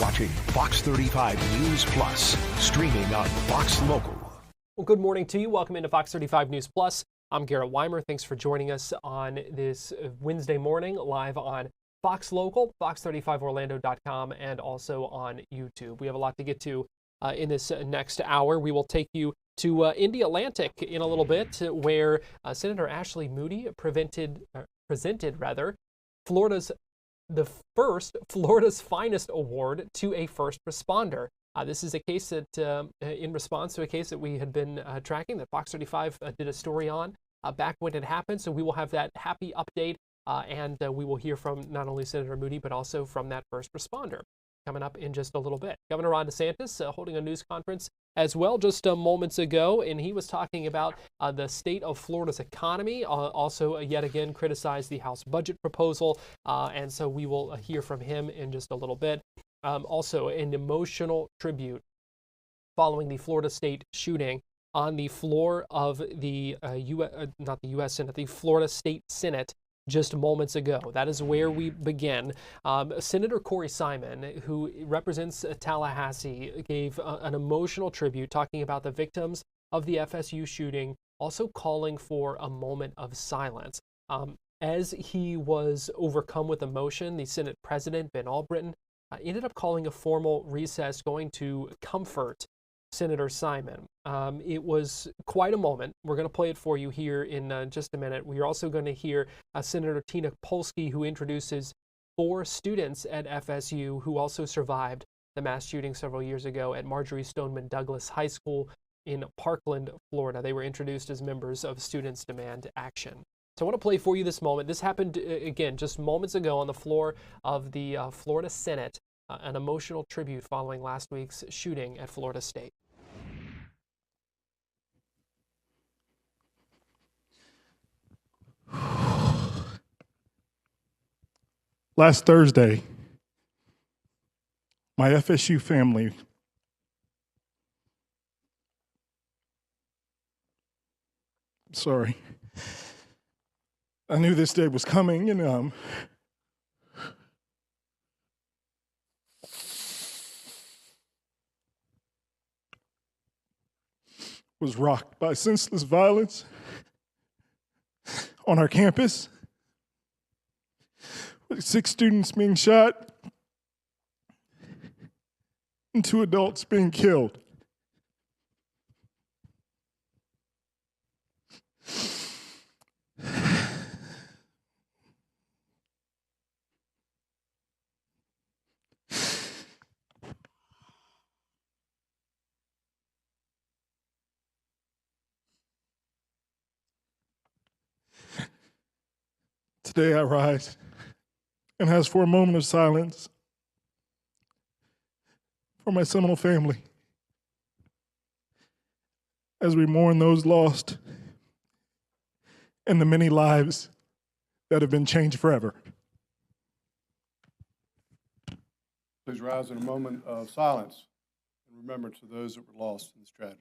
watching Fox 35 News Plus, streaming on Fox Local. Well, good morning to you. Welcome into Fox 35 News Plus. I'm Garrett Wymer. Thanks for joining us on this Wednesday morning, live on Fox Local, fox35orlando.com, and also on YouTube. We have a lot to get to in this next hour. We will take you to Indy Atlantic in a little bit, where Senator Ashley Moody presented Florida's finest award to a first responder. This is a case that, in response to a case that we had been tracking, that Fox 35 did a story on back when it happened. So we will have that happy update, and we will hear from not only Senator Moody, but also from that first responder coming up in just a little bit. Governor Ron DeSantis holding a news conference as well just moments ago, and he was talking about the state of Florida's economy, also yet again criticized the House budget proposal, and so we will hear from him in just a little bit. Also, an emotional tribute following the Florida State shooting on the floor of the not the U.S. Senate, the Florida State Senate just moments ago. That is where we begin. Senator Corey Simon, who represents Tallahassee, gave an emotional tribute talking about the victims of the FSU shooting, also calling for a moment of silence. As he was overcome with emotion, the Senate President, Ben Albritton, ended up calling a formal recess, going to comfort Senator Simon. It was quite a moment. We're going to play it for you here in just a minute. We're also going to hear Senator Tina Polsky, who introduces 4 students at FSU who also survived the mass shooting several years ago at Marjorie Stoneman Douglas High School in Parkland, Florida. They were introduced as members of Students Demand Action. So I want to play for you this moment. This happened, again, just moments ago on the floor of the Florida Senate, an emotional tribute following last week's shooting at Florida State. Last Thursday, my FSU family I knew this day was coming, and was rocked by senseless violence on our campus, with 6 students being shot and 2 adults being killed. Today I rise and ask for a moment of silence for my Seminole family as we mourn those lost and the many lives that have been changed forever. Please rise in a moment of silence and remembrance of those that were lost in this tragedy.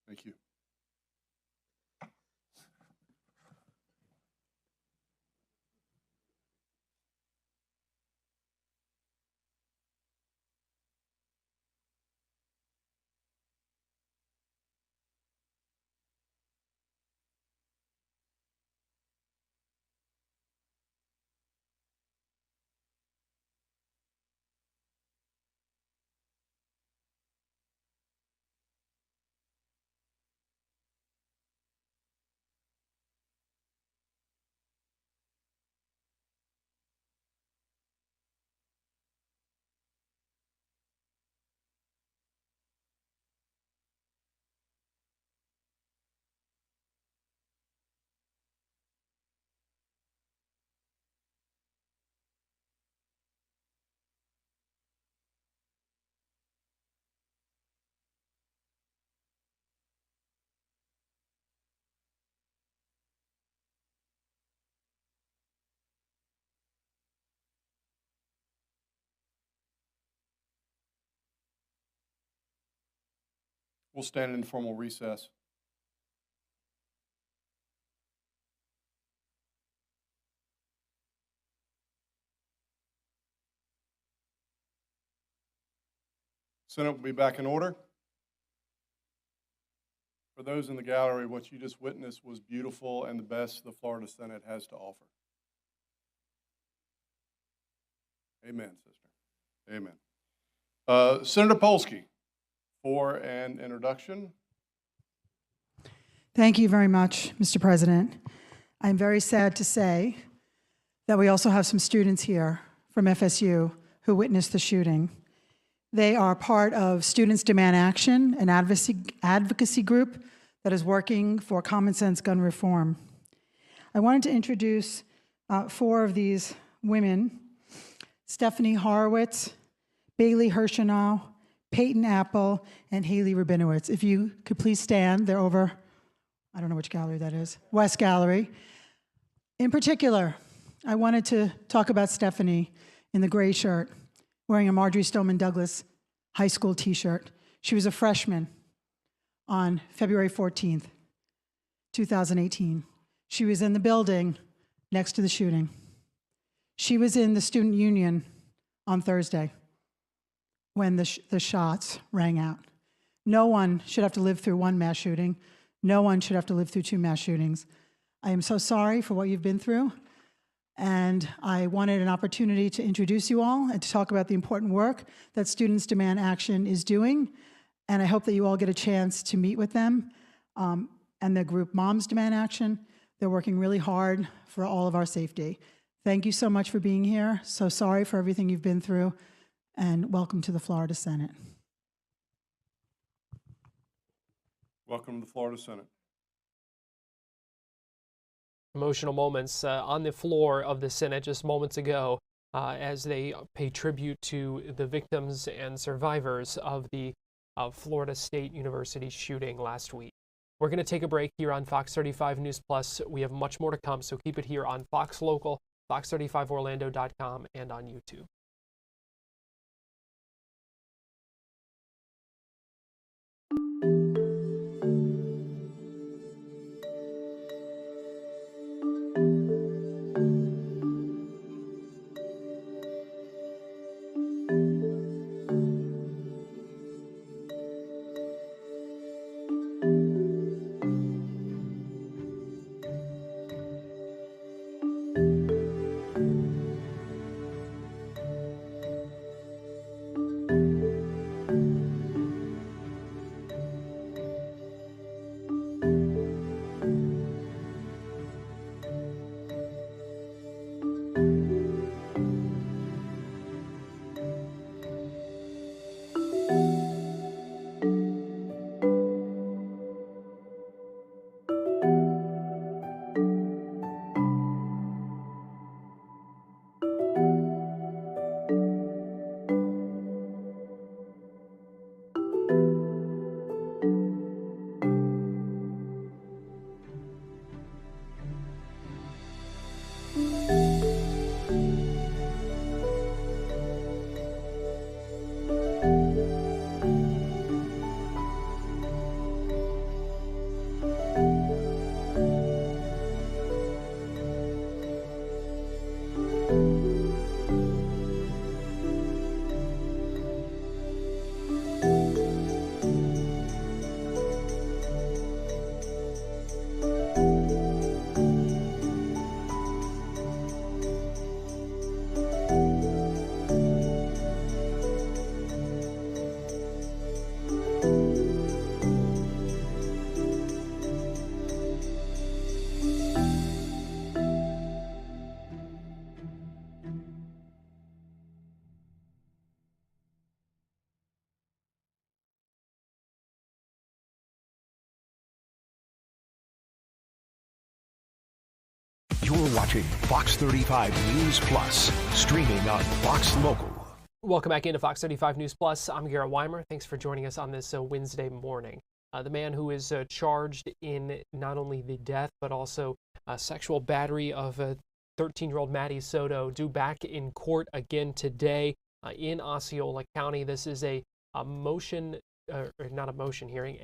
Thank you. We'll stand in formal recess. Senate will be back in order. For those in the gallery, what you just witnessed was beautiful and the best the Florida Senate has to offer. Amen, sister. Amen. Senator Polsky, for an introduction. Thank you very much, Mr. President. I'm very sad to say that we also have some students here from FSU who witnessed the shooting. They are part of Students Demand Action, an advocacy group that is working for common sense gun reform. I wanted to introduce 4 of these women: Stephanie Horowitz, Bailey Hirschenow, Peyton Apple, and Haley Rabinowitz. If you could please stand, they're over, I don't know which gallery that is, West Gallery. In particular, I wanted to talk about Stephanie in the gray shirt, wearing a Marjorie Stoneman Douglas high school t-shirt. She was a freshman on February 14th, 2018. She was in the building next to the shooting. She was in the student union on Thursday when the shots rang out. No one should have to live through one mass shooting. No one should have to live through 2 mass shootings. I am so sorry for what you've been through. And I wanted an opportunity to introduce you all and to talk about the important work that Students Demand Action is doing. And I hope that you all get a chance to meet with them and the group Moms Demand Action. They're working really hard for all of our safety. Thank you so much for being here. So sorry for everything you've been through, and welcome to the Florida Senate. Welcome to the Florida Senate. Emotional moments on the floor of the Senate just moments ago as they pay tribute to the victims and survivors of the Florida State University shooting last week. We're going to take a break here on Fox 35 News Plus. We have much more to come, so keep it here on Fox Local, fox35orlando.com, and on YouTube. You're watching Fox 35 News Plus, streaming on Fox Local. Welcome back into Fox 35 News Plus. I'm Garrett Wymer. Thanks for joining us on this Wednesday morning. The man who is charged in not only the death, but also sexual battery of 13-year-old Maddie Soto due back in court again today in Osceola County. This is a motion not a motion hearing,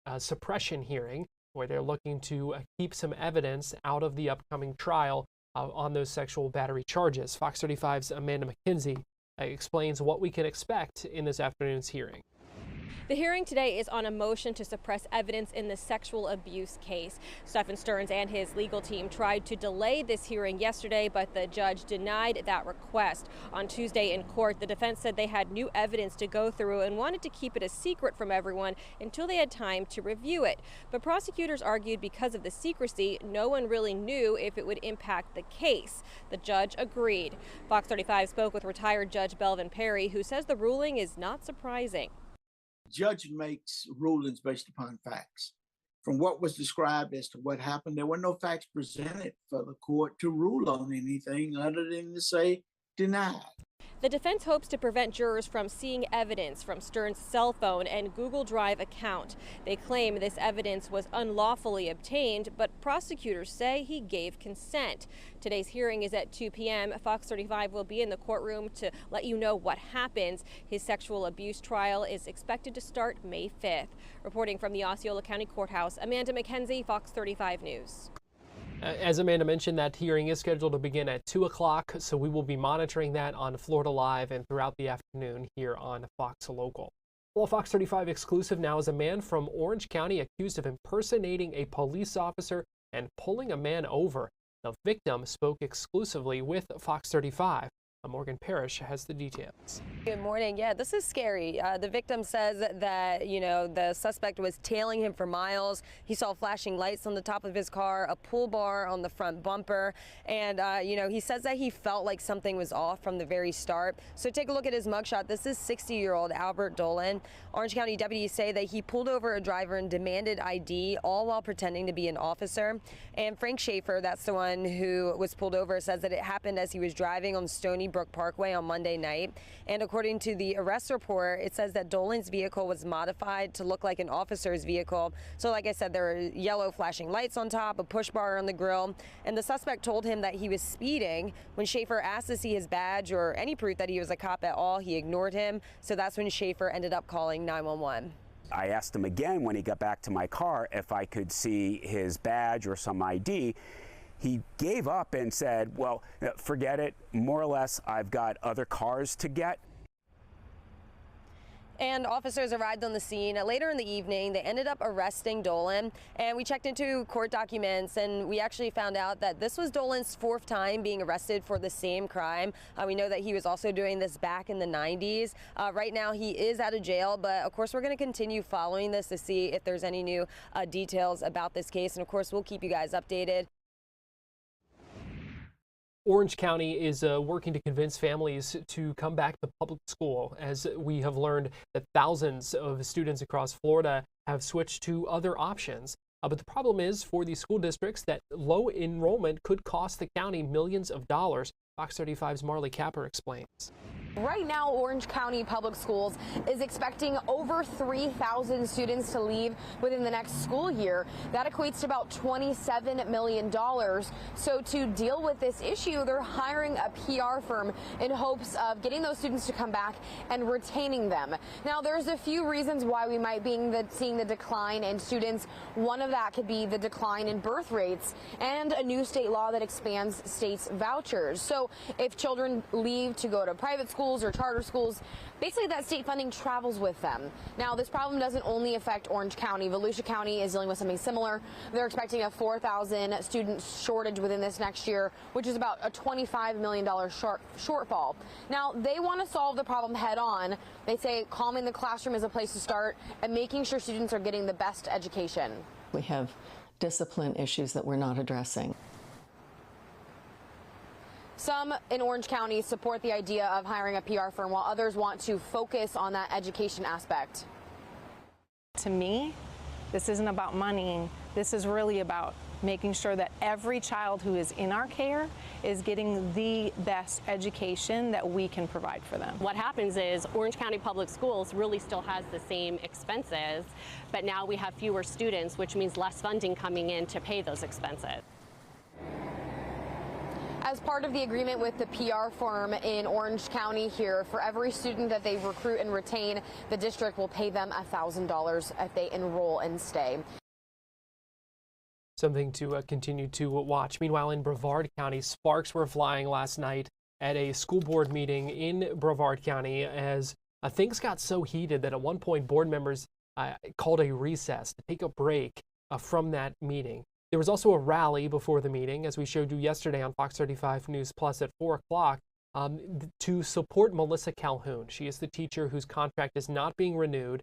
a suppression hearing, where they're looking to keep some evidence out of the upcoming trial on those sexual battery charges. Fox 35's Amanda McKenzie explains what we can expect in this afternoon's hearing. The hearing today is on a motion to suppress evidence in the sexual abuse case. Stephen Stearns and his legal team tried to delay this hearing yesterday, but the judge denied that request. On Tuesday in court, the defense said they had new evidence to go through and wanted to keep it a secret from everyone until they had time to review it. But prosecutors argued because of the secrecy, no one really knew if it would impact the case. The judge agreed. Fox 35 spoke with retired Judge Belvin Perry, who says the ruling is not surprising. Judge makes rulings based upon facts. From what was described as to what happened, there were no facts presented for the court to rule on anything other than to say denied. The defense hopes to prevent jurors from seeing evidence from Stearns' cell phone and Google Drive account. They claim this evidence was unlawfully obtained, but prosecutors say he gave consent. Today's hearing is at 2 p.m. Fox 35 will be in the courtroom to let you know what happens. His sexual abuse trial is expected to start May 5th. Reporting from the Osceola County Courthouse, Amanda McKenzie, Fox 35 News. As Amanda mentioned, that hearing is scheduled to begin at 2 o'clock, so we will be monitoring that on Florida Live and throughout the afternoon here on Fox Local. Well, Fox 35 exclusive now is a man from Orange County accused of impersonating a police officer and pulling a man over. The victim spoke exclusively with Fox 35. Morgan Parrish has the details. Good morning. Yeah, this is scary. The victim says that, the suspect was tailing him for miles. He saw flashing lights on the top of his car, a pull bar on the front bumper, and, he says that he felt like something was off from the very start. So take a look at his mugshot. This is 60-year-old Albert Dolan. Orange County deputies say that he pulled over a driver and demanded ID, all while pretending to be an officer. And Frank Schaefer, that's the one who was pulled over, says that it happened as he was driving on Stony Brook Parkway on Monday night. And according to the arrest report, it says that Dolan's vehicle was modified to look like an officer's vehicle. So like I said, there were yellow flashing lights on top, a push bar on the grill, and the suspect told him that he was speeding. When Schaefer asked to see his badge or any proof that he was a cop at all, he ignored him. So that's when Schaefer ended up calling 911. I asked him again when he got back to my car if I could see his badge or some ID. He gave up and said, well, forget it. More or less, I've got other cars to get. And officers arrived on the scene later in the evening. They ended up arresting Dolan, and we checked into court documents, and we actually found out that this was Dolan's 4th time being arrested for the same crime. We know that he was also doing this back in the 90s. Right now he is out of jail, but of course we're going to continue following this to see if there's any new details about this case, and of course we'll keep you guys updated. Orange County is working to convince families to come back to public school, as we have learned that thousands of students across Florida have switched to other options. But the problem is for these school districts that low enrollment could cost the county millions of dollars. Fox 35's Marley Capper explains. Right now, Orange County Public Schools is expecting over 3,000 students to leave within the next school year. That equates to about $27 million. So to deal with this issue, they're hiring a PR firm in hopes of getting those students to come back and retaining them. Now, there's a few reasons why we might be seeing the decline in students. One of that could be the decline in birth rates and a new state law that expands states' vouchers. So if children leave to go to private schools or charter schools, basically that state funding travels with them. Now, this problem doesn't only affect Orange County. Volusia County is dealing with something similar. They're expecting a 4,000 student shortage within this next year, which is about a $25 million shortfall. Now, they want to solve the problem head on. They say calming the classroom is a place to start and making sure students are getting the best education. We have discipline issues that we're not addressing. Some in Orange County support the idea of hiring a PR firm, while others want to focus on that education aspect. To me, this isn't about money. This is really about making sure that every child who is in our care is getting the best education that we can provide for them. What happens is Orange County Public Schools really still has the same expenses, but now we have fewer students, which means less funding coming in to pay those expenses. As part of the agreement with the PR firm in Orange County here, for every student that they recruit and retain, the district will pay them $1,000 if they enroll and stay. Something to continue to watch. Meanwhile, in Brevard County, sparks were flying last night at a school board meeting in Brevard County as things got so heated that at one point board members called a recess to take a break from that meeting. There was also a rally before the meeting, as we showed you yesterday on Fox 35 News Plus at 4 o'clock, to support Melissa Calhoun. She is the teacher whose contract is not being renewed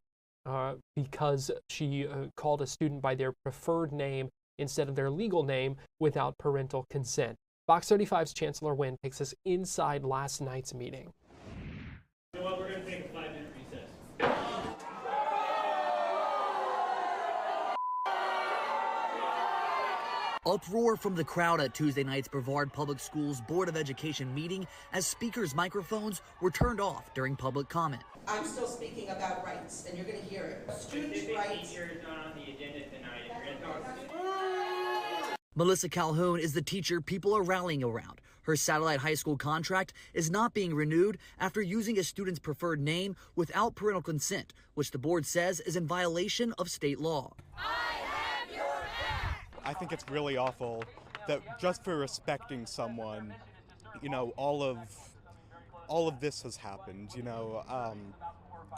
because she called a student by their preferred name instead of their legal name without parental consent. Fox 35's Chancellor Wynn takes us inside last night's meeting. You know what, we're going to take a 5-minute recess. Uproar from the crowd at Tuesday night's Brevard Public Schools Board of Education meeting as speakers' microphones were turned off during public comment. I'm still speaking about rights, and you're going to hear it. Students' rights. Teacher is not on the agenda tonight. If you're Melissa Calhoun is the teacher people are rallying around. Her Satellite High School contract is not being renewed after using a student's preferred name without parental consent, which the board says is in violation of state law. I think it's really awful that just for respecting someone, you know, all of this has happened. You know,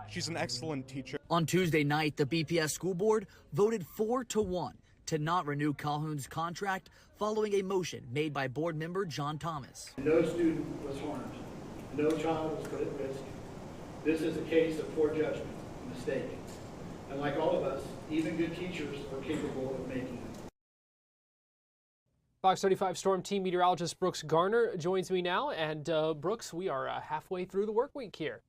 she's an excellent teacher. On Tuesday night, the BPS school board voted 4-1 to not renew Calhoun's contract following a motion made by board member John Thomas. No student was harmed. No child was put at risk. This is a case of poor judgment, a mistake. And like all of us, even good teachers are capable of making them. Fox 35 Storm Team meteorologist Brooks Garner joins me now. And Brooks, we are halfway through the work week here.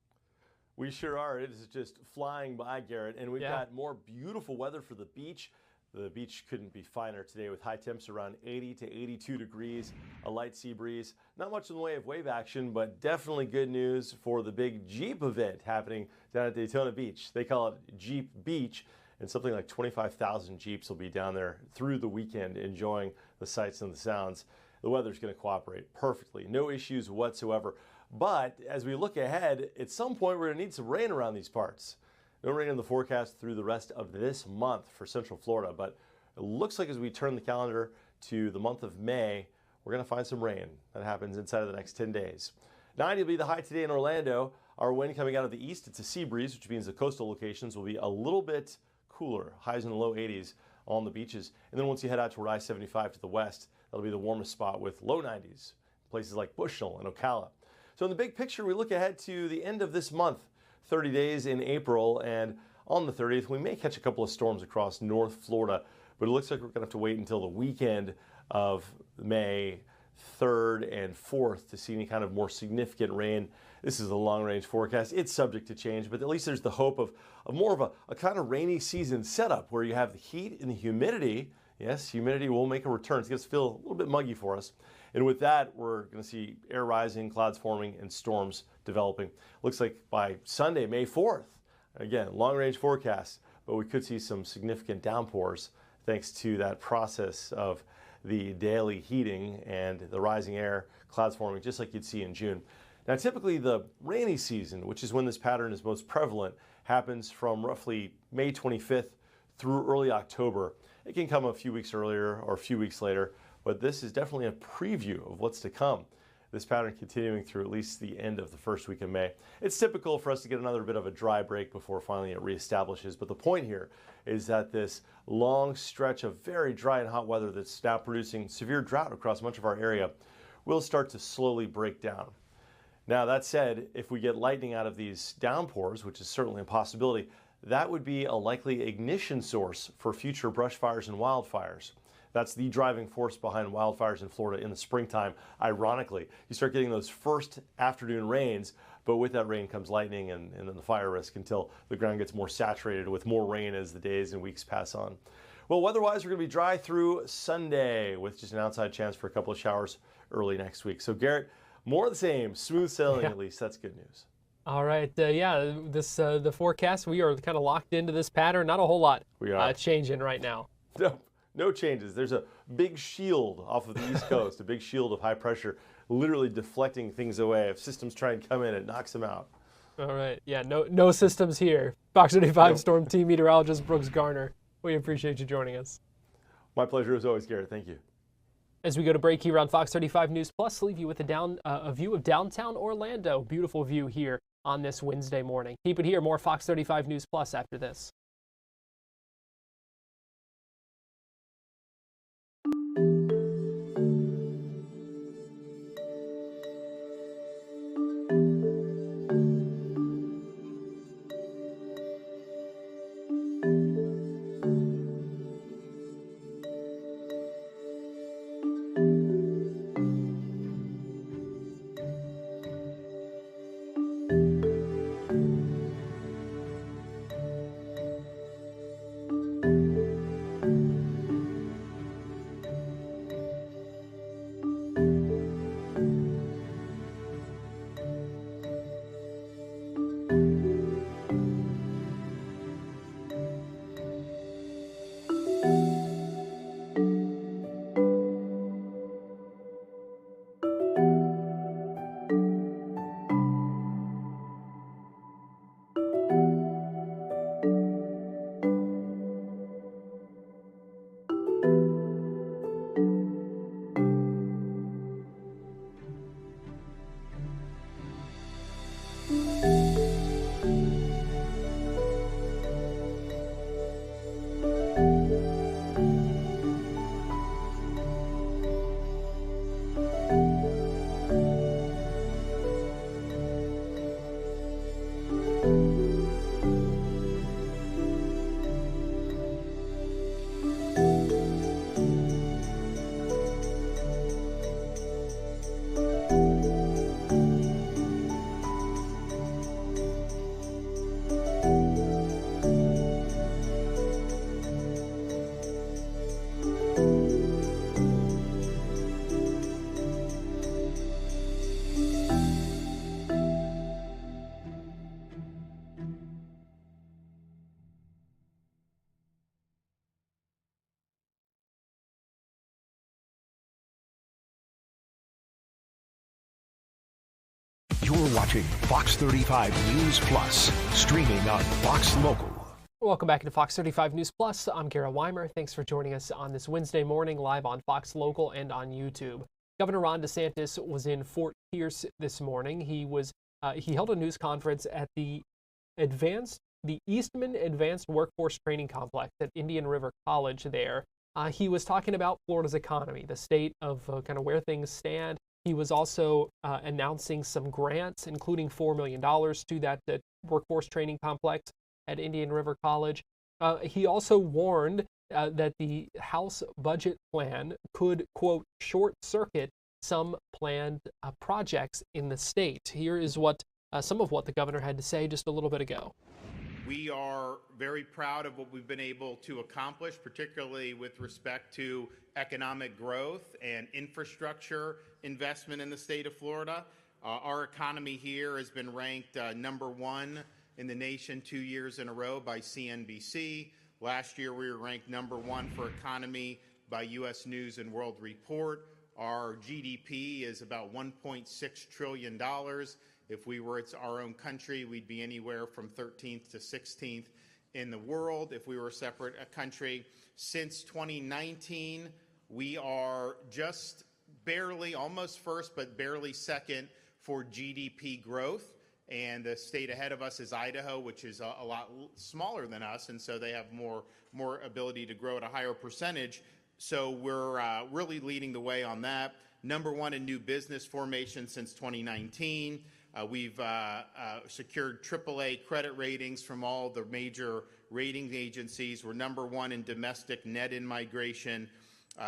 We sure are. It is just flying by, Garrett. And we've got more beautiful weather for the beach. The beach couldn't be finer today with high temps around 80 to 82 degrees, a light sea breeze. Not much in the way of wave action, but definitely good news for the big Jeep event happening down at Daytona Beach. They call it Jeep Beach, and something like 25,000 Jeeps will be down there through the weekend enjoying the sights and the sounds. The weather's going to cooperate perfectly. No issues whatsoever. But as we look ahead, at some point we're going to need some rain around these parts. No rain in the forecast through the rest of this month for Central Florida, but it looks like as we turn the calendar to the month of May, we're going to find some rain. That happens inside of the next 10 days. 90 will be the high today in Orlando. Our wind coming out of the east, it's a sea breeze, which means the coastal locations will be a little bit cooler, highs in the low 80s on the beaches. And then once you head out toward I-75 to the west, that'll be the warmest spot with low 90s, places like Bushnell and Ocala. So in the big picture, we look ahead to the end of this month. 30 days in April, and on the 30th, we may catch a couple of storms across North Florida, but it looks like we're going to have to wait until the weekend of May 3rd and 4th to see any kind of more significant rain. This is a long-range forecast. It's subject to change, but at least there's the hope of more of a kind of rainy season setup where you have the heat and the humidity. Yes, humidity will make a return. It's going to feel a little bit muggy for us. And with that, we're going to see air rising, clouds forming, and storms developing. Looks like by Sunday, May 4th, again, long-range forecast, but we could see some significant downpours thanks to that process of the daily heating and the rising air, clouds forming, just like you'd see in June. Now, typically the rainy season, which is when this pattern is most prevalent, happens from roughly May 25th through early October. It can come a few weeks earlier or a few weeks later, but this is definitely a preview of what's to come. This pattern continuing through at least the end of the first week of May. It's typical for us to get another bit of a dry break before finally it reestablishes, but the point here is that this long stretch of very dry and hot weather that's now producing severe drought across much of our area will start to slowly break down. Now, that said, if we get lightning out of these downpours, which is certainly a possibility, that would be a likely ignition source for future brush fires and wildfires. That's the driving force behind wildfires in Florida in the springtime. Ironically, you start getting those first afternoon rains, but with that rain comes lightning and then the fire risk until the ground gets more saturated with more rain as the days and weeks pass on. Well, weather-wise, we're going to be dry through Sunday with just an outside chance for a couple of showers early next week. So, Garrett, more of the same, smooth sailing at least. That's good news. All right, the forecast, we are kind of locked into this pattern. Not a whole lot changing right now. No changes. There's a big shield off of the East Coast, a big shield of high pressure, literally deflecting things away. If systems try and come in, it knocks them out. All right. Yeah, no systems here. Fox 35 Storm Team Meteorologist Brooks Garner, we appreciate you joining us. My pleasure as always, Garrett. Thank you. As we go to break here on Fox 35 News Plus, leave you with a view of downtown Orlando. Beautiful view here on this Wednesday morning. Keep it here. More Fox 35 News Plus after this. You're watching Fox 35 News Plus, streaming on Fox Local. Welcome back to Fox 35 News Plus. I'm Garrett Wymer. Thanks for joining us on this Wednesday morning live on Fox Local and on YouTube. Governor Ron DeSantis was in Fort Pierce this morning. He held a news conference at the Eastman Advanced Workforce Training Complex at Indian River College there. He was talking about Florida's economy, the state of kind of where things stand. He was also announcing some grants, including $4 million to that workforce training complex at Indian River College. He also warned that the House budget plan could, quote, short circuit some planned projects in the state. Here is some of what the governor had to say just a little bit ago. We are very proud of what we've been able to accomplish, particularly with respect to economic growth and infrastructure investment in the state of Florida. Our economy here has been ranked #1 in the nation 2 years in a row by CNBC. Last year, we were ranked #1 for economy by U.S. News and World Report. Our GDP is about $1.6 trillion. If we were our own country, we'd be anywhere from 13th to 16th in the world. If we were a separate country, since 2019, we are just barely, almost first, but barely second for GDP growth. And the state ahead of us is Idaho, which is a lot smaller than us, and so they have more ability to grow at a higher percentage. So we're really leading the way on that. #1 in new business formation since 2019. We've secured AAA credit ratings from all the major rating agencies. We're #1 in domestic net in-migration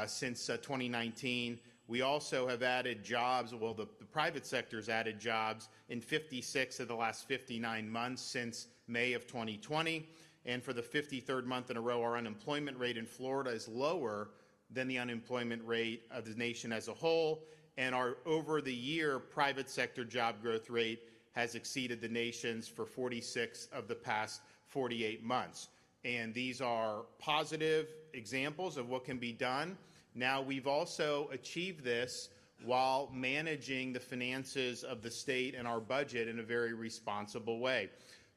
since 2019. We also have added jobs, well, the private sector's added jobs in 56 of the last 59 months since May of 2020. And for the 53rd month in a row, our unemployment rate in Florida is lower than the unemployment rate of the nation as a whole. And our over the year private sector job growth rate has exceeded the nation's for 46 of the past 48 months. And these are positive examples of what can be done. Now, we've also achieved this while managing the finances of the state and our budget in a very responsible way.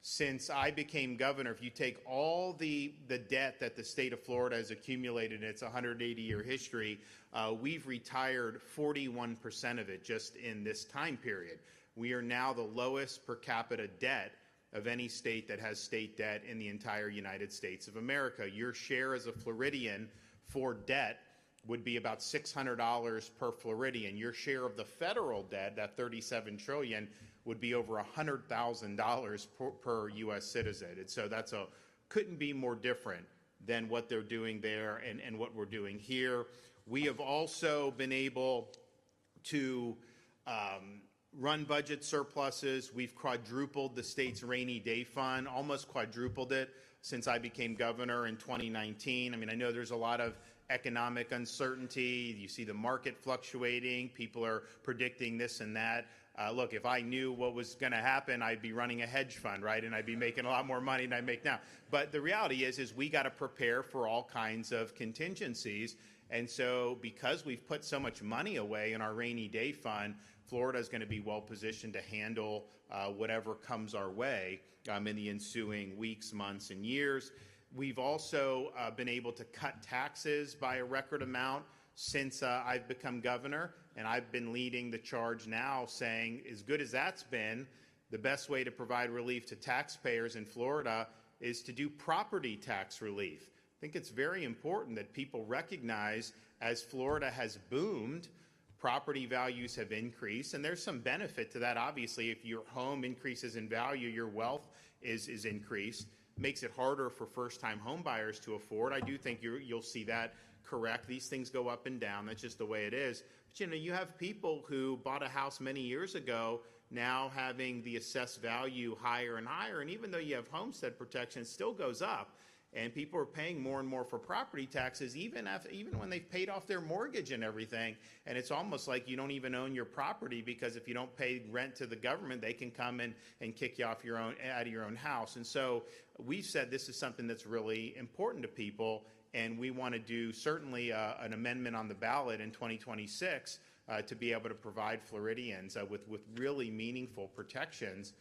Since I became governor, if you take all the debt that the state of Florida has accumulated in its 180-year history, we've retired 41% of it just in this time period. We are now the lowest per capita debt of any state that has state debt in the entire United States of America. Your share as a Floridian for debt would be about $600 per Floridian. Your share of the federal debt, that $37 trillion, would be over $100,000 per U.S. citizen. And so couldn't be more different than what they're doing there and what we're doing here. We have also been able to run budget surpluses. We've quadrupled the state's rainy day fund, almost quadrupled it since I became governor in 2019. I mean, I know there's a lot of economic uncertainty. You see the market fluctuating. People are predicting this and that. Look, if I knew what was going to happen, I'd be running a hedge fund, right? And I'd be making a lot more money than I make now. But the reality is we got to prepare for all kinds of contingencies. And so because we've put so much money away in our rainy day fund, Florida is going to be well positioned to handle whatever comes our way in the ensuing weeks, months, and years. We've also been able to cut taxes by a record amount since I've become governor, and I've been leading the charge now saying, as good as that's been, the best way to provide relief to taxpayers in Florida is to do property tax relief. I think it's very important that people recognize as Florida has boomed, property values have increased, and there's some benefit to that. Obviously, if your home increases in value, your wealth is increased. Makes it harder for first-time home buyers to afford. I do think you'll see that correct. These things go up and down. That's just the way it is. But you have people who bought a house many years ago now having the assessed value higher and higher, and even though you have homestead protection, it still goes up. And people are paying more and more for property taxes, even when they've paid off their mortgage and everything. And it's almost like you don't even own your property, because if you don't pay rent to the government, they can come and kick you off out of your own house. And so we've said this is something that's really important to people, and we want to do certainly an amendment on the ballot in 2026 to be able to provide Floridians with really meaningful protections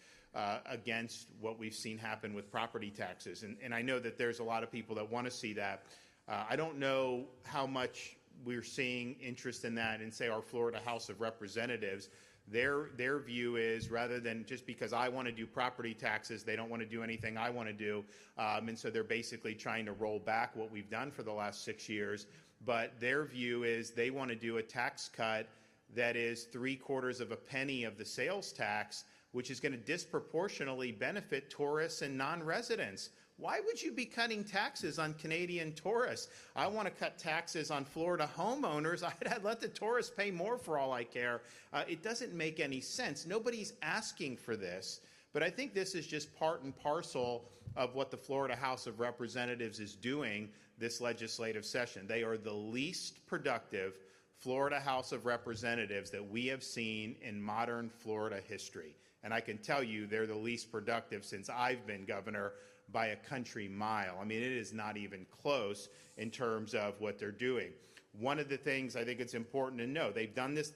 against what we've seen happen with property taxes. And I know that there's a lot of people that want to see that. I don't know how much we're seeing interest in that in, say, our Florida House of Representatives. Their view is, rather than just because I want to do property taxes, they don't want to do anything I want to do. And so they're basically trying to roll back what we've done for the last 6 years. But their view is they want to do a tax cut that is 3/4 of a penny of the sales tax, which is going to disproportionately benefit tourists and non-residents. Why would you be cutting taxes on Canadian tourists? I want to cut taxes on Florida homeowners. I'd let the tourists pay more for all I care. It doesn't make any sense. Nobody's asking for this. But I think this is just part and parcel of what the Florida House of Representatives is doing this legislative session. They are the least productive Florida House of Representatives that we have seen in modern Florida history. And I can tell you they're the least productive since I've been governor by a country mile. I mean, it is not even close in terms of what they're doing. One of the things I think it's important to know, they've done this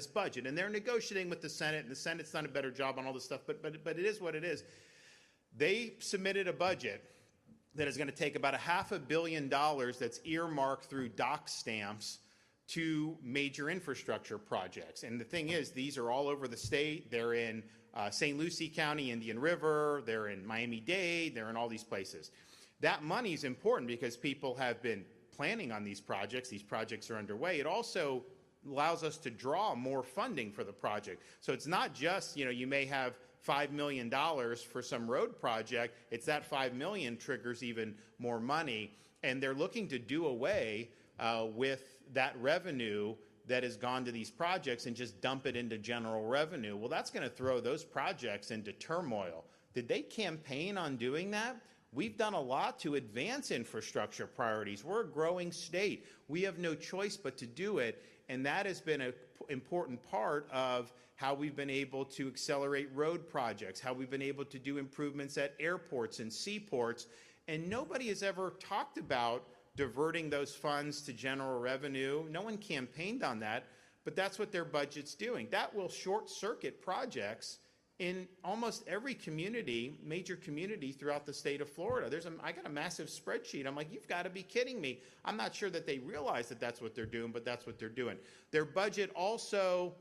budget, and they're negotiating with the Senate, and the Senate's done a better job on all this stuff, but it is what it is. They submitted a budget that is going to take about $500 million that's earmarked through dock stamps to major infrastructure projects. And the thing is, these are all over the state. They're in St. Lucie County, Indian River, they're in Miami-Dade, they're in all these places. That money is important because people have been planning on these projects. These projects are underway. It also allows us to draw more funding for the project. So it's not just, you may have $5 million for some road project. It's that $5 million triggers even more money. And they're looking to do away with that revenue that has gone to these projects and just dump it into general revenue. Well, that's going to throw those projects into turmoil. Did they campaign on doing that? We've done a lot to advance infrastructure priorities. We're a growing state. We have no choice but to do it, and that has been an important part of how we've been able to accelerate road projects, how we've been able to do improvements at airports and seaports, and nobody has ever talked about diverting those funds to general revenue. No one campaigned on that, but that's what their budget's doing. That will short circuit projects in almost every community, major community throughout the state of Florida. I got a massive spreadsheet. I'm like, you've got to be kidding me. I'm not sure that they realize that that's what they're doing, but that's what they're doing. Their budget also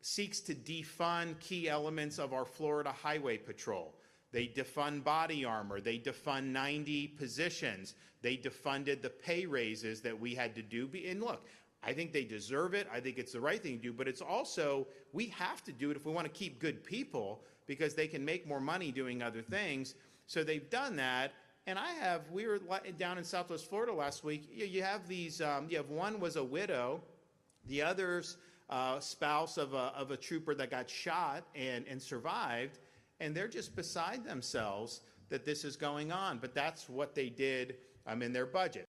seeks to defund key elements of our Florida Highway Patrol. They defund body armor. They defund 90 positions. They defunded the pay raises that we had to do. And look, I think they deserve it. I think it's the right thing to do, but it's also, we have to do it if we want to keep good people, because they can make more money doing other things. So they've done that. And we were down in Southwest Florida last week. You have these, one was a widow, the other's spouse of a trooper that got shot and survived. And they're just beside themselves that this is going on. But that's what they did in their budget.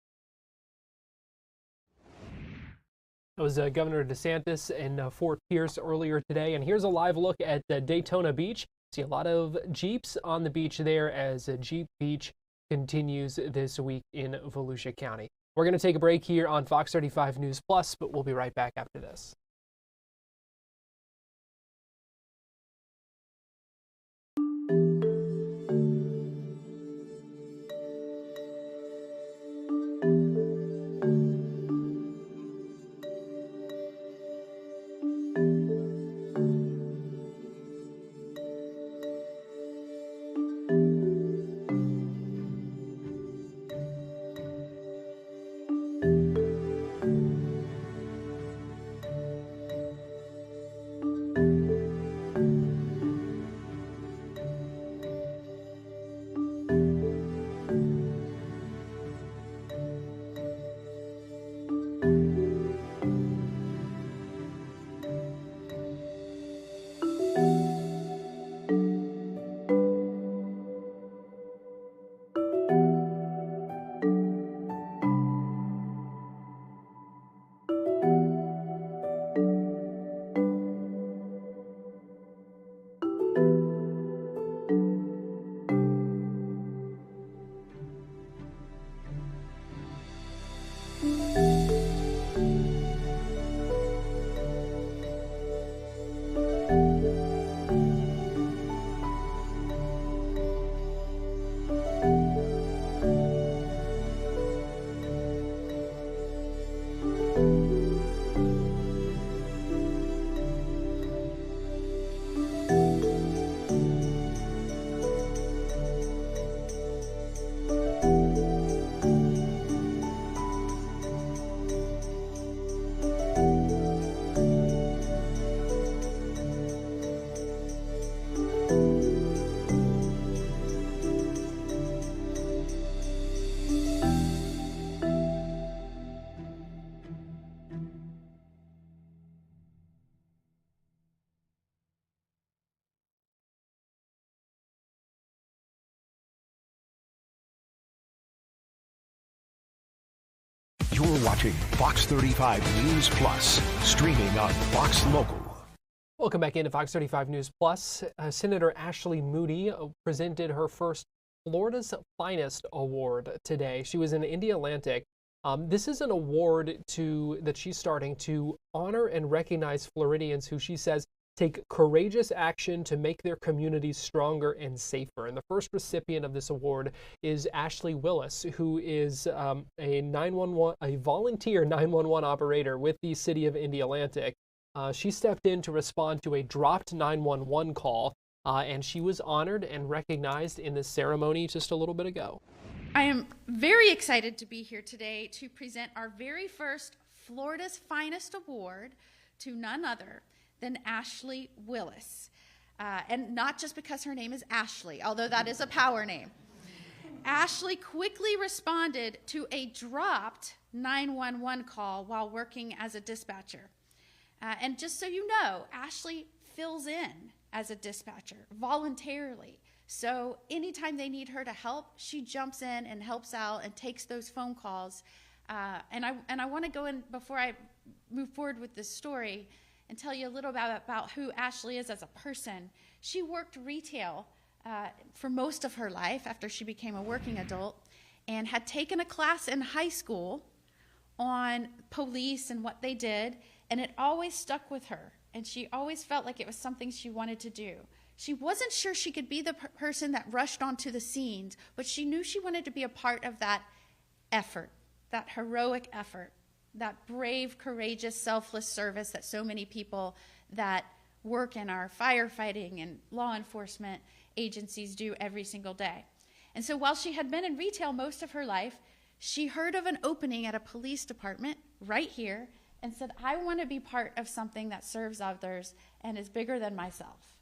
That was Governor DeSantis in Fort Pierce earlier today. And here's a live look at Daytona Beach. See a lot of Jeeps on the beach there as Jeep Beach continues this week in Volusia County. We're going to take a break here on Fox 35 News Plus, but we'll be right back after this. You're watching Fox 35 News Plus, streaming on Fox Local. Welcome back into Fox 35 News Plus. Senator Ashley Moody presented her first Florida's Finest Award today. She was in Indialantic. This is an award that she's starting to honor and recognize Floridians who she says take courageous action to make their communities stronger and safer. And the first recipient of this award is Ashley Willis, who is a volunteer 911 operator with the city of Indialantic. She stepped in to respond to a dropped 911 call, and she was honored and recognized in this ceremony just a little bit ago. I am very excited to be here today to present our very first Florida's Finest Award to none other than Ashley Willis. And not just because her name is Ashley, although that is a power name. Ashley quickly responded to a dropped 911 call while working as a dispatcher. And just so you know, Ashley fills in as a dispatcher voluntarily. So anytime they need her to help, she jumps in and helps out and takes those phone calls. And I want to go in, before I move forward with this story, and tell you a little about who Ashley is as a person. She worked retail for most of her life after she became a working adult. and had taken a class in high school on police and what they did, and it always stuck with her, and she always felt like it was something she wanted to do. She wasn't sure she could be the person that rushed onto the scenes, but she knew she wanted to be a part of that effort, that heroic effort, that brave, courageous, selfless service that so many people that work in our firefighting and law enforcement agencies do every single day. And so while she had been in retail most of her life, she heard of an opening at a police department right here and said, I want to be part of something that serves others and is bigger than myself.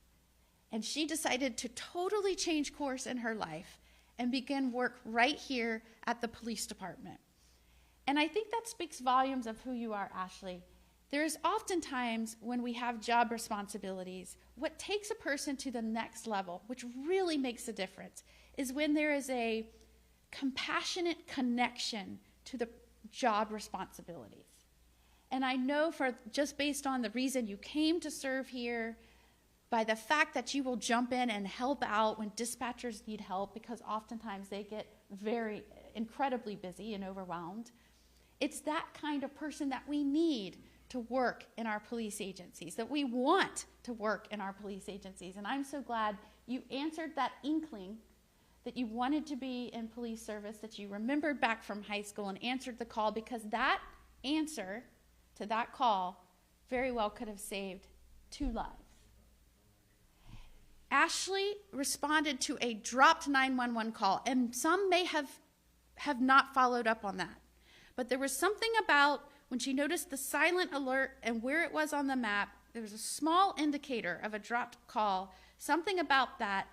And she decided to totally change course in her life and begin work right here at the police department. And I think that speaks volumes of who you are, Ashley. There's oftentimes when we have job responsibilities, what takes a person to the next level, which really makes a difference, is when there is a compassionate connection to the job responsibilities. And I know for just based on the reason you came to serve here, by the fact that you will jump in and help out when dispatchers need help, because oftentimes they get very incredibly busy and overwhelmed. It's that kind of person that we need to work in our police agencies, that we want to work in our police agencies. And I'm so glad you answered that inkling that you wanted to be in police service, that you remembered back from high school and answered the call, because that answer to that call very well could have saved 2 lives. Ashley responded to a dropped 911 call, and some may have not followed up on that. But there was something about when she noticed the silent alert and where it was on the map, there was a small indicator of a dropped call. Something about that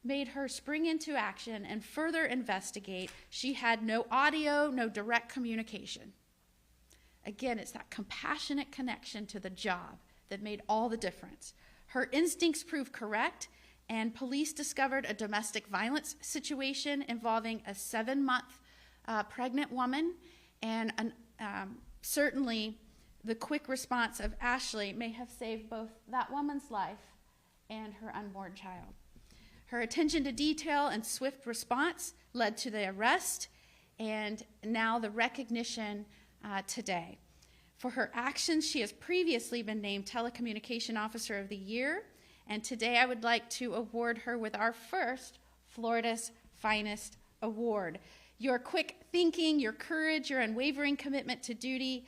made her spring into action and further investigate. She had no audio, no direct communication. Again, it's that compassionate connection to the job that made all the difference. Her instincts proved correct, and police discovered a domestic violence situation involving a 7-month pregnant woman, and certainly the quick response of Ashley may have saved both that woman's life and her unborn child. Her attention to detail and swift response led to the arrest and now the recognition today. For her actions, she has previously been named Telecommunication Officer of the Year, and today I would like to award her with our first Florida's Finest Award. Your quick thinking, your courage, your unwavering commitment to duty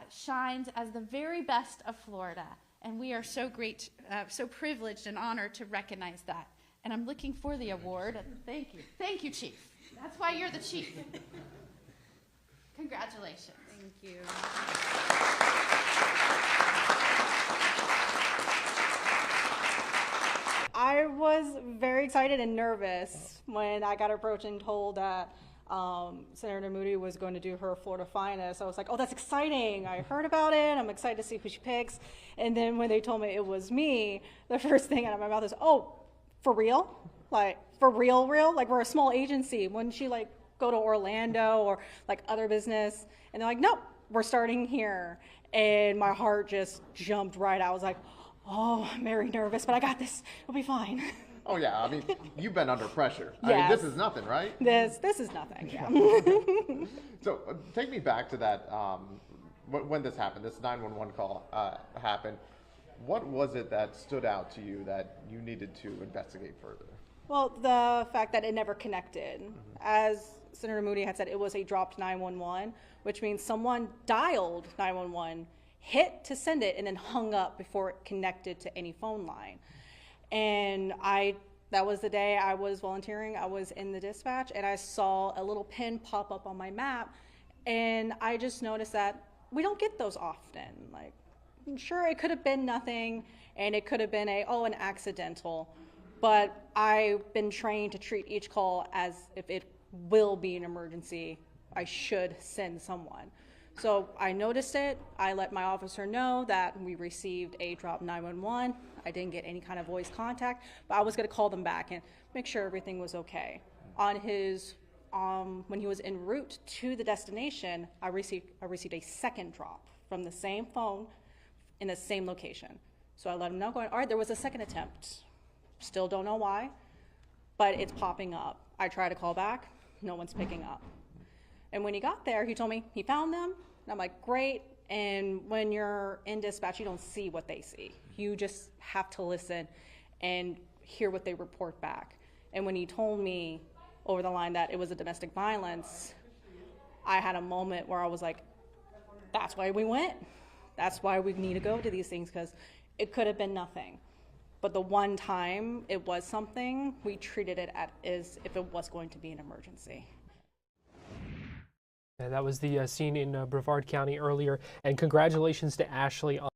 shines as the very best of Florida, and we are so privileged and honored to recognize that. And I'm looking for the award. Thank you, Chief. That's why you're the Chief. Congratulations. Thank you. I was very excited and nervous when I got approached and told that Senator Moody was going to do her Florida Finest. I was like, oh, that's exciting. I heard about it. I'm excited to see who she picks. And then when they told me it was me, the first thing out of my mouth is, oh, for real? Like, for real? Like, we're a small agency. Wouldn't she, like, go to Orlando or, like, other business? And they're like, no, we're starting here. And my heart just jumped right out. I was like, oh, I'm very nervous, but I got this. It'll be fine. Oh, yeah. I mean, you've been under pressure. Yes. I mean, this is nothing, right? This is nothing, yeah. So take me back to that, when this happened, this 911 call happened. What was it that stood out to you that you needed to investigate further? Well, the fact that it never connected. As Senator Moody had said, it was a dropped 911, which means someone dialed 911, hit to send it, and then hung up before it connected to any phone line. And that was the day I was volunteering. I was in the dispatch, and I saw a little pin pop up on my map, and I just noticed that we don't get those often. Like, I'm sure it could have been nothing, and it could have been an accidental, but I've been trained to treat each call as if it will be an emergency. I should send someone. So I noticed it. I let my officer know that we received a drop 911. I didn't get any kind of voice contact, but I was going to call them back and make sure everything was okay. On his, when he was en route to the destination, I received a second drop from the same phone in the same location. So I let him know, going, all right, there was a second attempt. Still don't know why, but it's popping up. I try to call back, no one's picking up. And when he got there, he told me he found them. And I'm like, great. And when you're in dispatch, you don't see what they see. You just have to listen and hear what they report back. And when he told me over the line that it was a domestic violence, I had a moment where I was like, that's why we went. That's why we need to go to these things, because it could have been nothing. But the one time it was something, we treated it as if it was going to be an emergency. And that was the scene in Brevard County earlier. And congratulations to Ashley on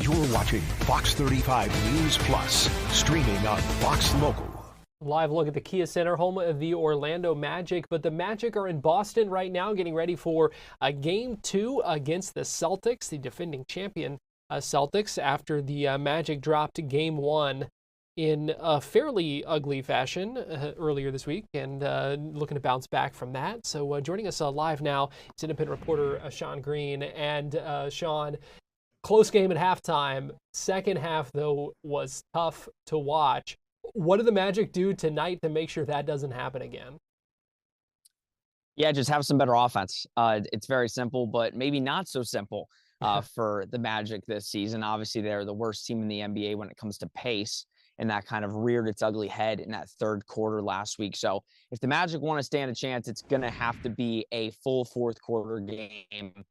You're watching Fox 35 News Plus, streaming on Fox Local. live look at the Kia Center, home of the Orlando Magic. But the Magic are in Boston right now, getting ready for a Game 2 against the Celtics, the defending champion Celtics, after the Magic dropped Game 1 in a fairly ugly fashion earlier this week, and looking to bounce back from that. So joining us live now is independent reporter Sean Green. And Sean, close game at halftime. Second half, though, was tough to watch. What do the Magic do tonight to make sure that doesn't happen again? Yeah, just have some better offense. It's very simple, but maybe not so simple for the Magic this season. Obviously, they're the worst team in the NBA when it comes to pace, and that kind of reared its ugly head in that third quarter last week. So if the Magic want to stand a chance, it's going to have to be a full fourth quarter game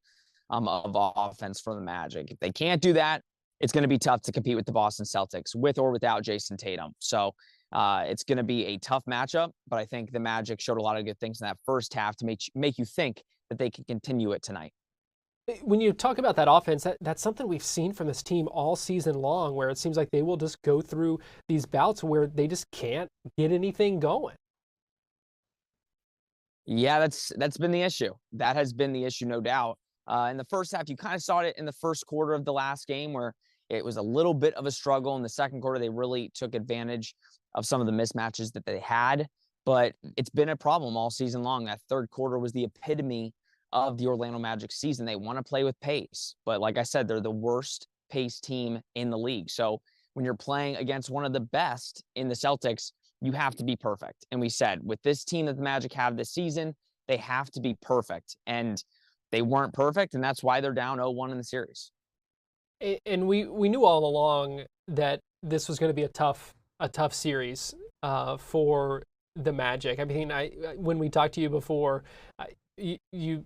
of offense for the Magic. If they can't do that, it's going to be tough to compete with the Boston Celtics, with or without Jason Tatum. So it's going to be a tough matchup, but I think the Magic showed a lot of good things in that first half to make you think that they can continue it tonight. When you talk about that offense, that's something we've seen from this team all season long, where it seems like they will just go through these bouts where they just can't get anything going. Yeah, that's been the issue. That has been the issue, no doubt. In the first half, you kind of saw it in the first quarter of the last game, where it was a little bit of a struggle. In the second quarter, they really took advantage of some of the mismatches that they had, but it's been a problem all season long. That third quarter was the epitome of the Orlando Magic season. They want to play with pace, but like I said, they're the worst pace team in the league. So when you're playing against one of the best in the Celtics, you have to be perfect. And we said, with this team that the Magic have this season, they have to be perfect. And they weren't perfect, and that's why they're down 0-1 in the series. And we knew all along that this was going to be a tough series for the Magic. I mean, when we talked to you before, you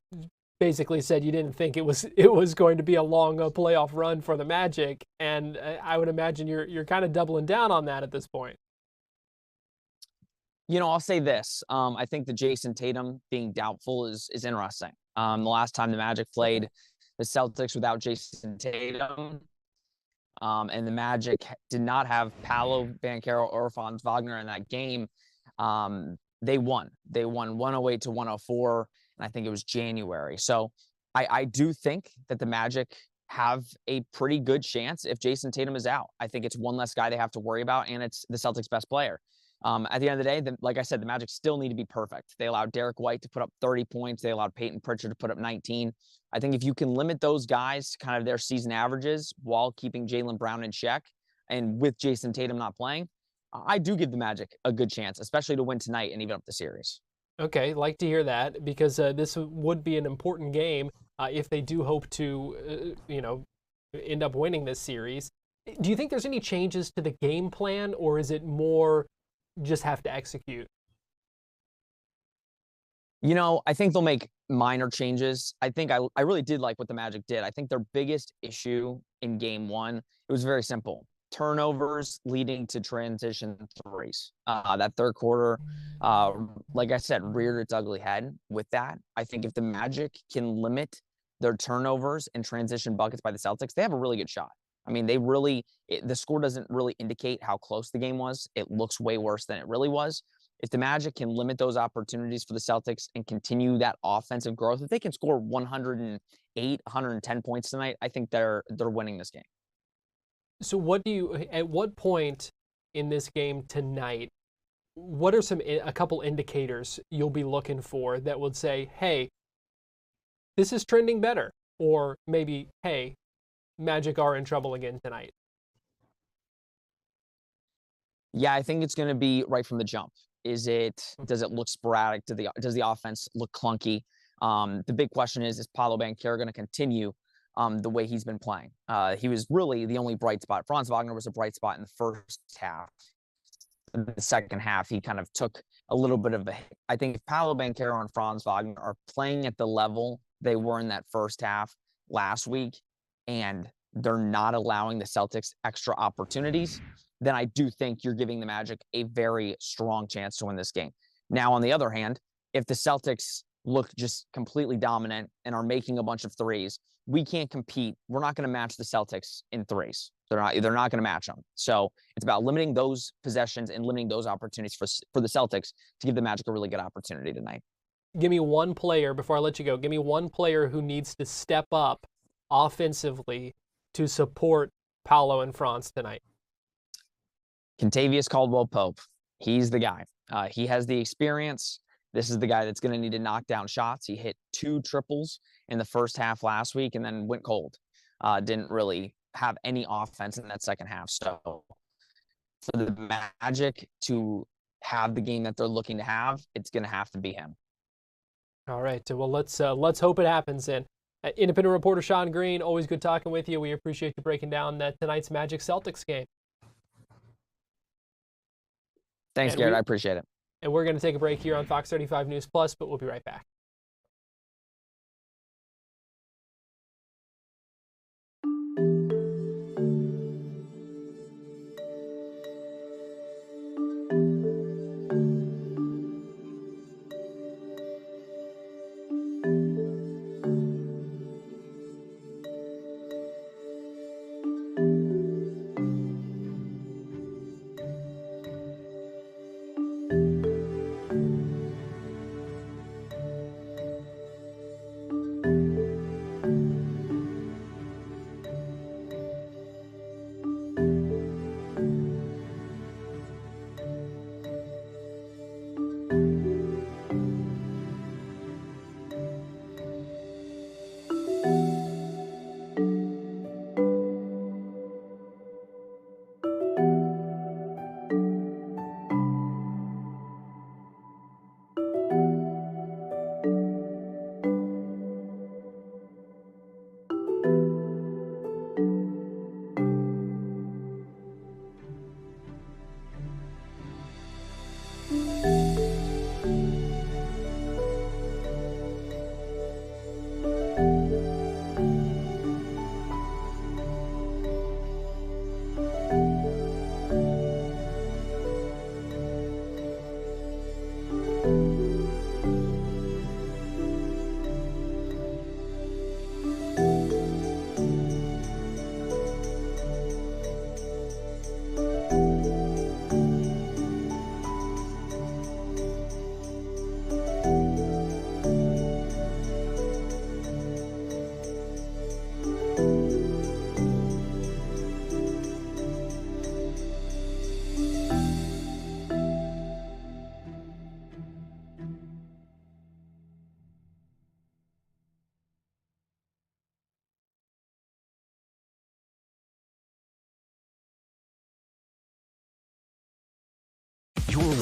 basically said you didn't think it was going to be a long playoff run for the Magic, and I would imagine you're kind of doubling down on that at this point. I'll say this. I think the Jason Tatum being doubtful is interesting. The last time the Magic played the Celtics without Jason Tatum, and the Magic did not have Paolo Banchero or Franz Wagner in that game, they won. They won 108 to 104, and I think it was January. So I do think that the Magic have a pretty good chance if Jason Tatum is out. I think it's one less guy they have to worry about, and it's the Celtics' best player. At the end of the day, like I said, the Magic still need to be perfect. They allowed Derek White to put up 30 points. They allowed Peyton Pritchard to put up 19. I think if you can limit those guys to kind of their season averages while keeping Jaylen Brown in check, and with Jason Tatum not playing, I do give the Magic a good chance, especially to win tonight and even up the series. Okay, like to hear that, because this would be an important game if they do hope to, end up winning this series. Do you think there's any changes to the game plan, or is it more just have to execute? I think they'll make minor changes. I think I really did like what the Magic did. I think their biggest issue in game one, it was very simple. Turnovers leading to transition threes. That third quarter, like I said, reared its ugly head with that. I think if the Magic can limit their turnovers and transition buckets by the Celtics, they have a really good shot. I mean, the score doesn't really indicate how close the game was. It looks way worse than it really was. If the Magic can limit those opportunities for the Celtics and continue that offensive growth, if they can score 108, 110 points tonight, I think they're winning this game. So at what point in this game tonight, what are a couple indicators you'll be looking for that would say, hey, this is trending better, or maybe, hey, Magic are in trouble again tonight? Yeah, I think it's going to be right from the jump. Does it look sporadic? Does the offense look clunky? The big question is Paolo Banchero going to continue the way he's been playing? He was really the only bright spot. Franz Wagner was a bright spot in the first half. In the second half, he kind of took a little bit of a hit. I think if Paolo Banchero and Franz Wagner are playing at the level they were in that first half last week, and they're not allowing the Celtics extra opportunities, then I do think you're giving the Magic a very strong chance to win this game. Now, on the other hand, if the Celtics look just completely dominant and are making a bunch of threes, we can't compete. We're not going to match the Celtics in threes. They're not going to match them. So it's about limiting those possessions and limiting those opportunities for the Celtics to give the Magic a really good opportunity tonight. Give me one player, before I let you go, give me one player who needs to step up offensively to support Paolo and Franz tonight. Kentavious Caldwell-Pope. He's the guy. He has the experience. This is the guy that's going to need to knock down shots. He hit 2 triples in the first half last week and then went cold. Didn't really have any offense in that second half. So for the Magic to have the game that they're looking to have, it's going to have to be him. All right. Well, let's hope it happens then. Independent reporter Sean Green, always good talking with you. We appreciate you breaking down tonight's Magic Celtics game. Thanks, Garrett. I appreciate it. And we're going to take a break here on Fox 35 News Plus, but we'll be right back.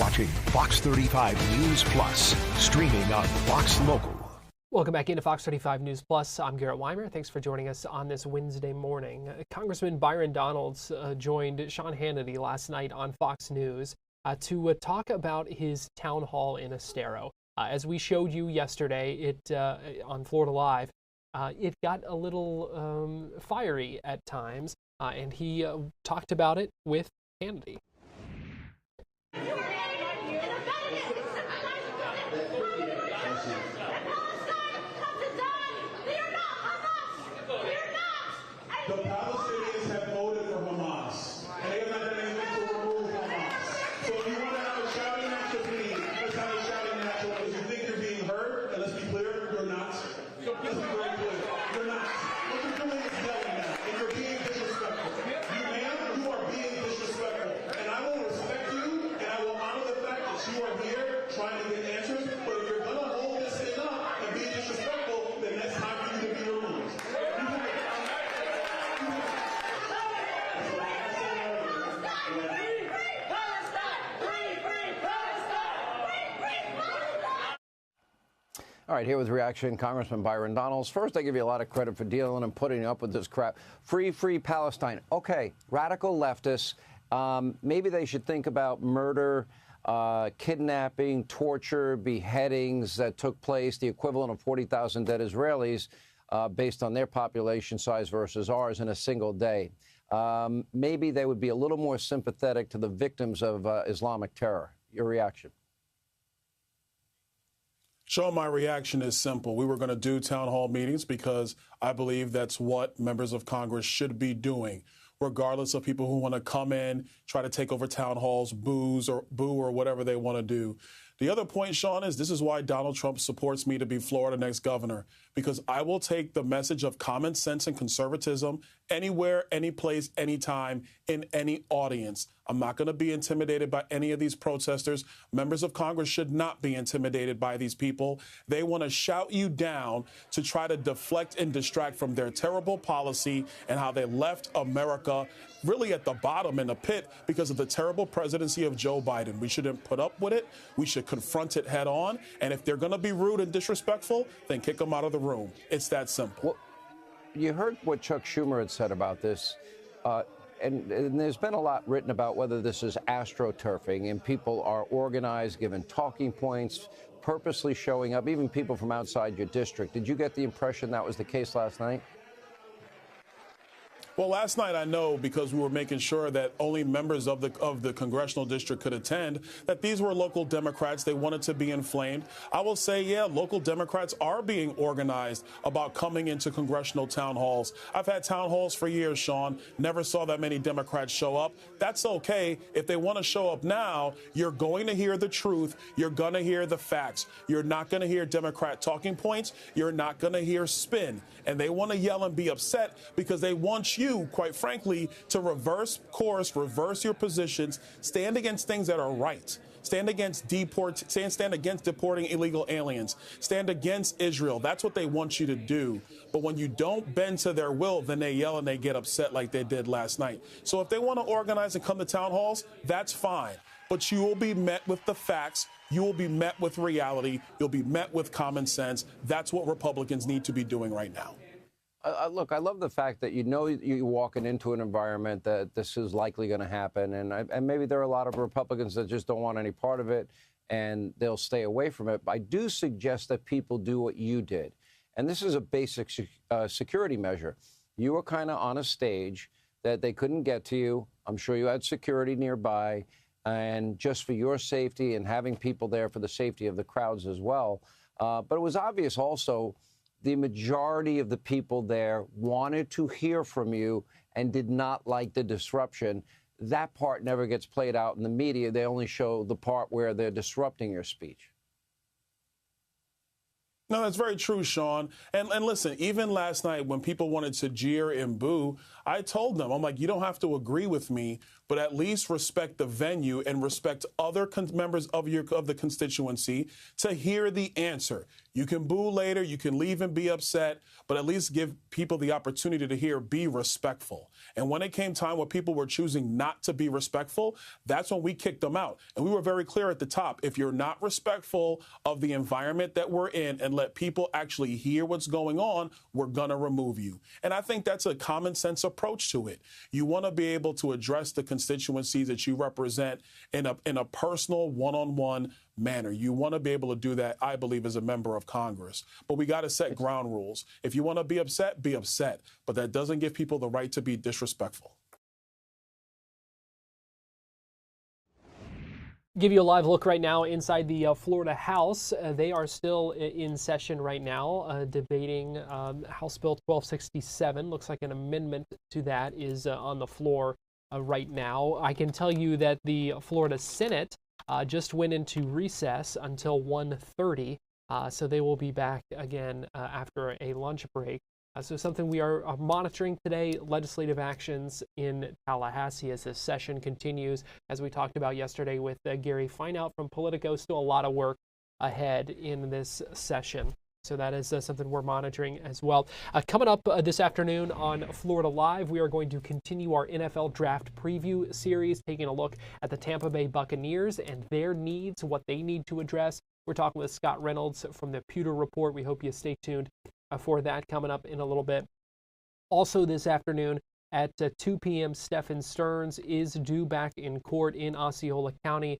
watching Fox 35 News Plus, streaming on Fox Local. Welcome back into Fox 35 News Plus. I'm Garrett Wymer. Thanks for joining us on this Wednesday morning. Congressman Byron Donalds joined Sean Hannity last night on Fox News to talk about his town hall in Estero. As we showed you yesterday on Florida Live, it got a little fiery at times, and he talked about it with Hannity. The Palestinians have voted for Hamas, and they have not done anything to remove Hamas. So if you want to have a shouting match to plead, let's have a shouting match because you think you're being heard, and let's be clear, you're not. Let's be very clear, you're not. What you're doing is yelling now, and you're being disrespectful. You, ma'am, you are being disrespectful, and I will respect you, and I will honor the fact that you are here trying to get answers, but if you're going to hold this thing up and be disrespectful, then that's time for you to be removed. All right, here with reaction, Congressman Byron Donalds. First, I give you a lot of credit for dealing and putting up with this crap. Free Palestine. Okay, radical leftists, maybe they should think about murder, kidnapping, torture, beheadings that took place, the equivalent of 40,000 dead Israelis based on their population size versus ours in a single day. Maybe they would be a little more sympathetic to the victims of Islamic terror. Your reaction? Sean, my reaction is simple. We were going to do town hall meetings because I believe that's what members of Congress should be doing, regardless of people who want to come in, try to take over town halls, boo or whatever they want to do. The other point, Sean, is this is why Donald Trump supports me to be Florida next governor, because I will take the message of common sense and conservatism anywhere, any place, anytime, in any audience. I'm not going to be intimidated by any of these protesters. Members of Congress should not be intimidated by these people. They want to shout you down to try to deflect and distract from their terrible policy and how they left America really at the bottom in the pit because of the terrible presidency of Joe Biden. We shouldn't put up with it. We should confront it head on. And if they're going to be rude and disrespectful, then kick them out of the room. It's that simple. Well, you heard what Chuck Schumer had said about this. And there's been a lot written about whether this is astroturfing and people are organized, given talking points, purposely showing up, even people from outside your district. Did you get the impression that was the case last night? Well, last night I know because we were making sure that only members of the congressional district could attend, that these were local Democrats. They wanted to be inflamed. I will say, yeah, local Democrats are being organized about coming into congressional town halls. I've had town halls for years, Sean. Never saw that many Democrats show up. That's okay. If they want to show up now, you're going to hear the truth. You're going to hear the facts. You're not going to hear Democrat talking points. You're not going to hear spin. And they want to yell and be upset because they want you, quite frankly, to reverse course, reverse your positions, stand against things that are right. Stand against deporting illegal aliens. Stand against Israel. That's what they want you to do. But when you don't bend to their will, then they yell and they get upset like they did last night. So if they want to organize and come to town halls, that's fine. But you will be met with the facts. You will be met with reality. You'll be met with common sense. That's what Republicans need to be doing right now. Look, I love the fact that you know you're walking into an environment that this is likely going to happen. And maybe there are a lot of Republicans that just don't want any part of it and they'll stay away from it. But I do suggest that people do what you did. And this is a basic security measure. You were kind of on a stage that they couldn't get to you. I'm sure you had security nearby. And just for your safety and having people there for the safety of the crowds as well. But it was obvious also the majority of the people there wanted to hear from you and did not like the disruption. That part never gets played out in the media. They only show the part where they're disrupting your speech. No, that's very true, Sean. And listen, even last night when people wanted to jeer and boo, I told them, I'm like, you don't have to agree with me, but at least respect the venue and respect other members of the constituency to hear the answer. You can boo later, you can leave and be upset, but at least give people the opportunity to hear, be respectful. And when it came time where people were choosing not to be respectful, that's when we kicked them out. And we were very clear at the top, if you're not respectful of the environment that we're in and let people actually hear what's going on, we're gonna remove you. And I think that's a common sense approach to it. You wanna be able to address the constituencies that you represent in a personal, one-on-one manner. You want to be able to do that, I believe, as a member of Congress. But we got to set ground rules. If you want to be upset, but that doesn't give people the right to be disrespectful. Give you a live look right now inside the Florida House. They are still in session right now, debating House Bill 1267. Looks like an amendment to that is on the floor right now. I can tell you that the Florida Senate just went into recess until 1:30, so they will be back again after a lunch break. So something we are monitoring today, legislative actions in Tallahassee as this session continues. As we talked about yesterday with Gary Fineout from Politico, still a lot of work ahead in this session. So that is something we're monitoring as well. Coming up this afternoon on Florida Live, we are going to continue our NFL Draft Preview series, taking a look at the Tampa Bay Buccaneers and their needs, what they need to address. We're talking with Scott Reynolds from the Pewter Report. We hope you stay tuned for that coming up in a little bit. Also this afternoon at 2 p.m., Stephen Stearns is due back in court in Osceola County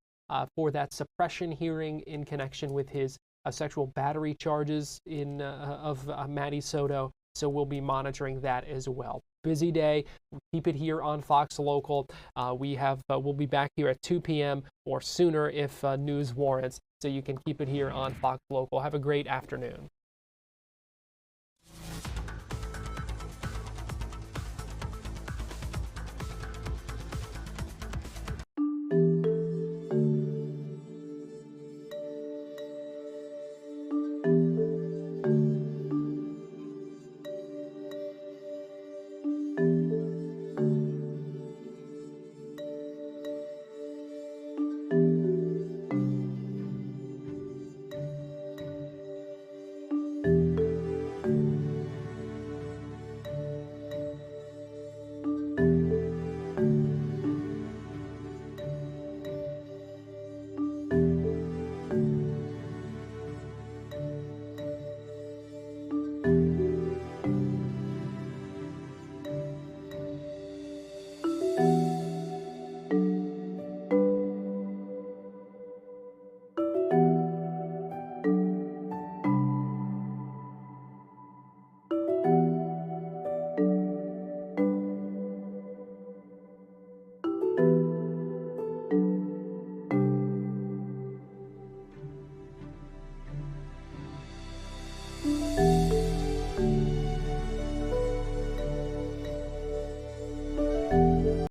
for that suppression hearing in connection with his sexual battery charges of Maddie Soto. So we'll be monitoring that as well. Busy day. Keep it here on Fox Local. We'll be back here at 2 p.m. or sooner if news warrants. So you can keep it here on Fox Local. Have a great afternoon.